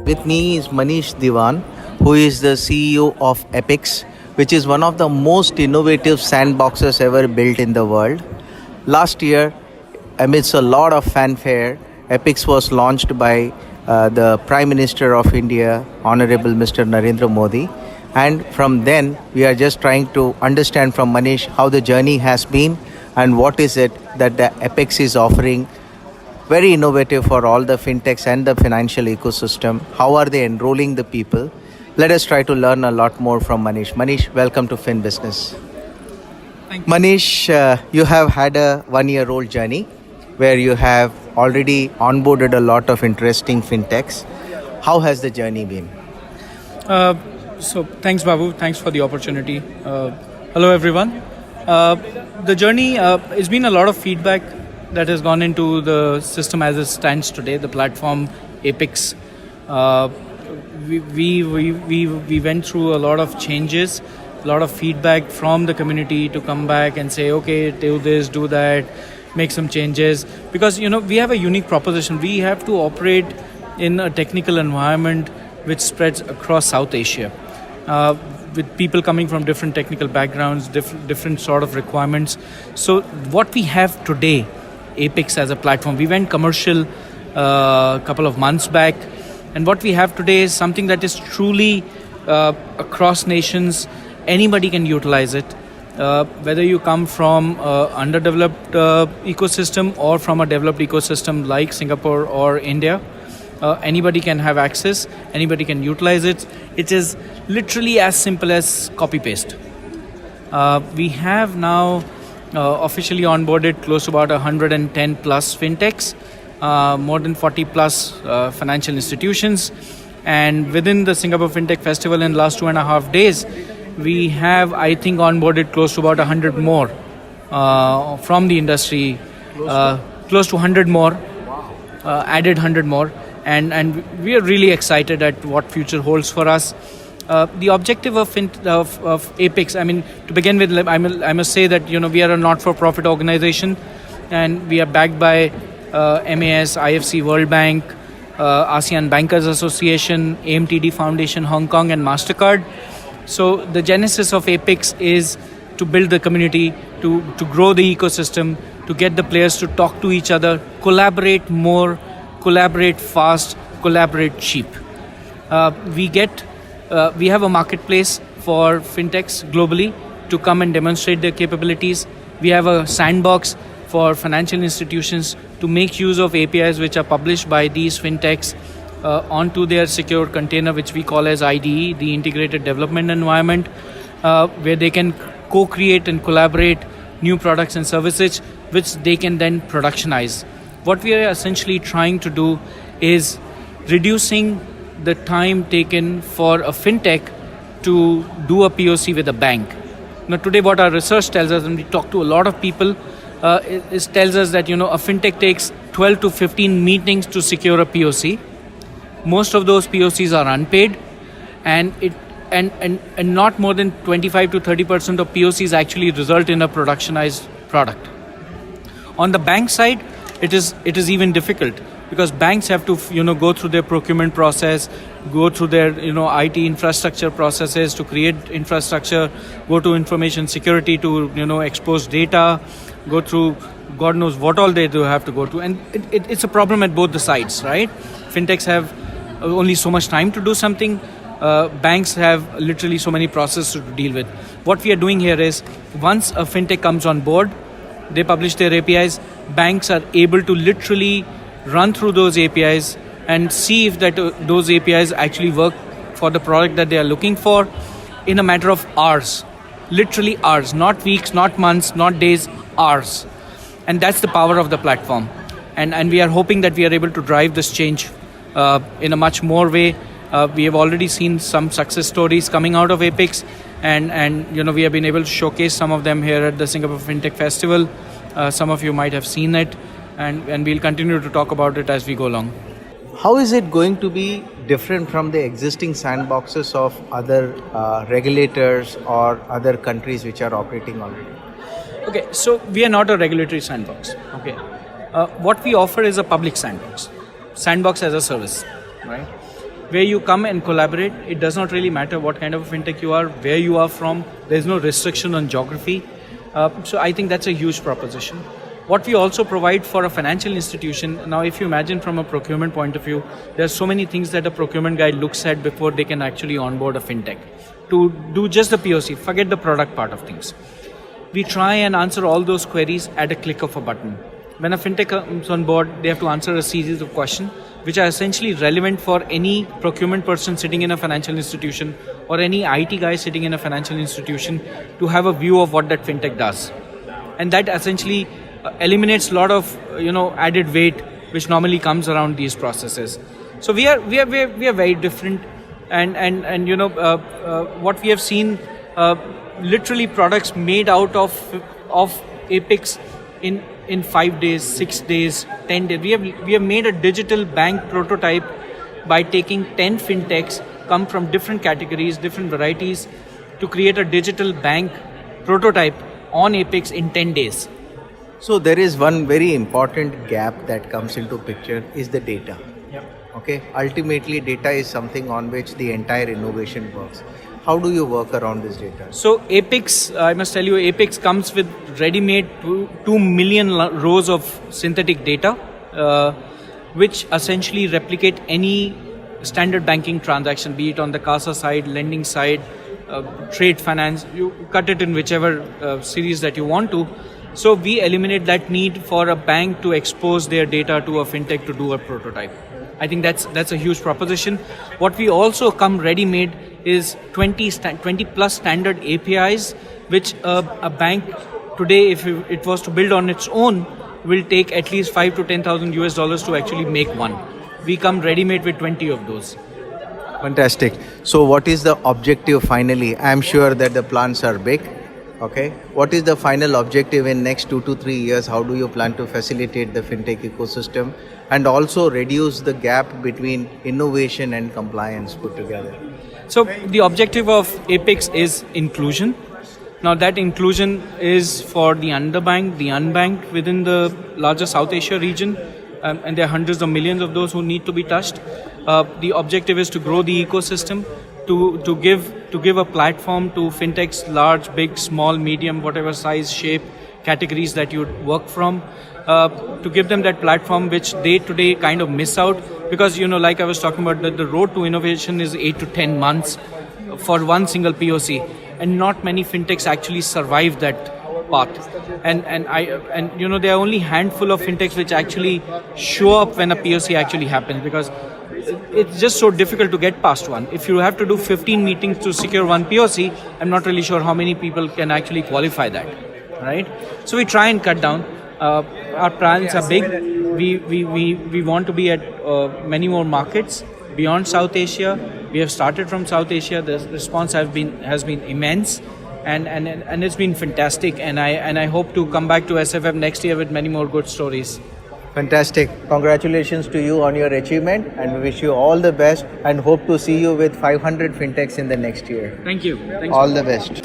With me is Manish Diwaan, who is the CEO of APIX, which is one of the most innovative sandboxes ever built in the world. Last year, amidst a lot of fanfare, APIX was launched by the Prime Minister of India, Honorable Mr. Narendra Modi. And from then, we are just trying to understand from Manish how the journey has been and what is it that the APIX is offering. Very innovative for all the fintechs and the financial ecosystem. How are they enrolling the people? Let us try to learn a lot more from Manish. Manish, welcome to Finbizness. Thank you. Manish, you have had a 1-year-old journey where you have already onboarded a lot of interesting fintechs. How has the journey been? So thanks, Babu. Thanks for the opportunity. Hello, everyone. The journey has been a lot of feedback that has gone into the system as it stands today, the platform APIX. We went through a lot of changes, a lot of feedback from the community to come back and say, okay, do this, do that, make some changes. Because, we have a unique proposition. We have to operate in a technical environment which spreads across South Asia. With people coming from different technical backgrounds, different sort of requirements. So what we have today, APIX as a platform, we went commercial a couple of months back, and what we have today is something that is truly across nations. Anybody can utilize it, whether you come from underdeveloped ecosystem or from a developed ecosystem like Singapore or India. Anybody can have access, anybody can utilize it. It is literally as simple as copy-paste. We have now officially onboarded close to about 110 plus fintechs, more than 40 plus financial institutions. And within the Singapore Fintech Festival in the last 2.5 days, we have, I think, onboarded close to about 100 more from the industry, close to 100 more, added 100 more. And we are really excited at what future holds for us. The objective of APIX, to begin with, I must say that we are a not-for-profit organization, and we are backed by MAS, IFC, World Bank, ASEAN Bankers Association, AMTD Foundation, Hong Kong, and Mastercard. So the genesis of APIX is to build the community, to grow the ecosystem, to get the players to talk to each other, collaborate more, collaborate fast, collaborate cheap. We have a marketplace for fintechs globally to come and demonstrate their capabilities. We have a sandbox for financial institutions to make use of APIs which are published by these fintechs onto their secure container, which we call as IDE, the Integrated Development Environment, where they can co-create and collaborate new products and services which they can then productionize. What we are essentially trying to do is reducing the time taken for a fintech to do a POC with a bank. Now today what our research tells us, and we talk to a lot of people, it tells us that a fintech takes 12 to 15 meetings to secure a POC. Most of those POCs are unpaid, and not more than 25 to 30% of POCs actually result in a productionized product. On the bank side, it is even difficult, because banks have to go through their procurement process, go through their IT infrastructure processes to create infrastructure, go to information security to expose data, go through God knows what all they do have to go to, and it's a problem at both the sides, right? Fintechs have only so much time to do something. Banks have literally so many processes to deal with. What we are doing here is, once a fintech comes on board, they publish their APIs, banks are able to literally run through those APIs and see if those APIs actually work for the product that they are looking for in a matter of hours. Literally hours, not weeks, not months, not days, hours. And that's the power of the platform. And we are hoping that we are able to drive this change in a much more way. We have already seen some success stories coming out of APIX, and we have been able to showcase some of them here at the Singapore Fintech Festival. Some of you might have seen it, and we'll continue to talk about it as we go along. How is it going to be different from the existing sandboxes of other regulators or other countries which are operating already? Okay, so we are not a regulatory sandbox. Okay, what we offer is a public sandbox as a service, right? where you come and collaborate. It does not really matter what kind of a fintech you are, where you are from. There's no restriction on geography. So I think that's a huge proposition. What we also provide for a financial institution, now if you imagine from a procurement point of view, there are so many things that a procurement guy looks at before they can actually onboard a fintech. To do just the POC, forget the product part of things. We try and answer all those queries at a click of a button. When a fintech comes on board, they have to answer a series of questions which are essentially relevant for any procurement person sitting in a financial institution or any IT guy sitting in a financial institution to have a view of what that fintech does. And that essentially eliminates a lot of added weight which normally comes around these processes. So we are very different, and what we have seen, literally products made out of APIX in 5 days, 6 days, 10 days. We have made a digital bank prototype by taking 10 fintechs, come from different categories, different varieties, to create a digital bank prototype on APIX in 10 days. So there is one very important gap that comes into picture is the data. Yep. Okay. Ultimately, data is something on which the entire innovation works. How do you work around this data? So APIX, I must tell you, APIX comes with ready-made 2 million rows of synthetic data, which essentially replicate any standard banking transaction, be it on the CASA side, lending side, trade finance. You cut it in whichever series that you want to. So we eliminate that need for a bank to expose their data to a fintech to do a prototype. I think that's a huge proposition. What we also come ready-made is 20 plus standard APIs, which a bank today, if it was to build on its own, will take at least $5,000 to $10,000 to actually make one. We come ready-made with 20 of those. Fantastic. So what is the objective finally? I'm sure that the plans are big. Okay. What is the final objective in next 2 to 3 years? How do you plan to facilitate the fintech ecosystem and also reduce the gap between innovation and compliance put together? So the objective of APIX is inclusion. Now that inclusion is for the underbanked, the unbanked within the larger South Asia region, and there are hundreds of millions of those who need to be touched. The objective is to grow the ecosystem, to give a platform to fintechs, large, big, small, medium, whatever size, shape, categories that you work from, to give them that platform which they today kind of miss out, because like I was talking about, the road to innovation is 8 to 10 months for one single POC, and not many fintechs actually survive that path. And there are only handful of fintechs which actually show up when a POC actually happens, because it's just so difficult to get past one. If you have to do 15 meetings to secure one POC, I'm not really sure how many people can actually qualify that, right? So we try and cut down. Our plans are big. We want to be at many more markets beyond South Asia. We have started from South Asia. The response has been immense, and it's been fantastic. And I hope to come back to SFF next year with many more good stories. Fantastic. Congratulations to you on your achievement, and we wish you all the best and hope to see you with 500 fintechs in the next year. Thank you. Thanks. All the best.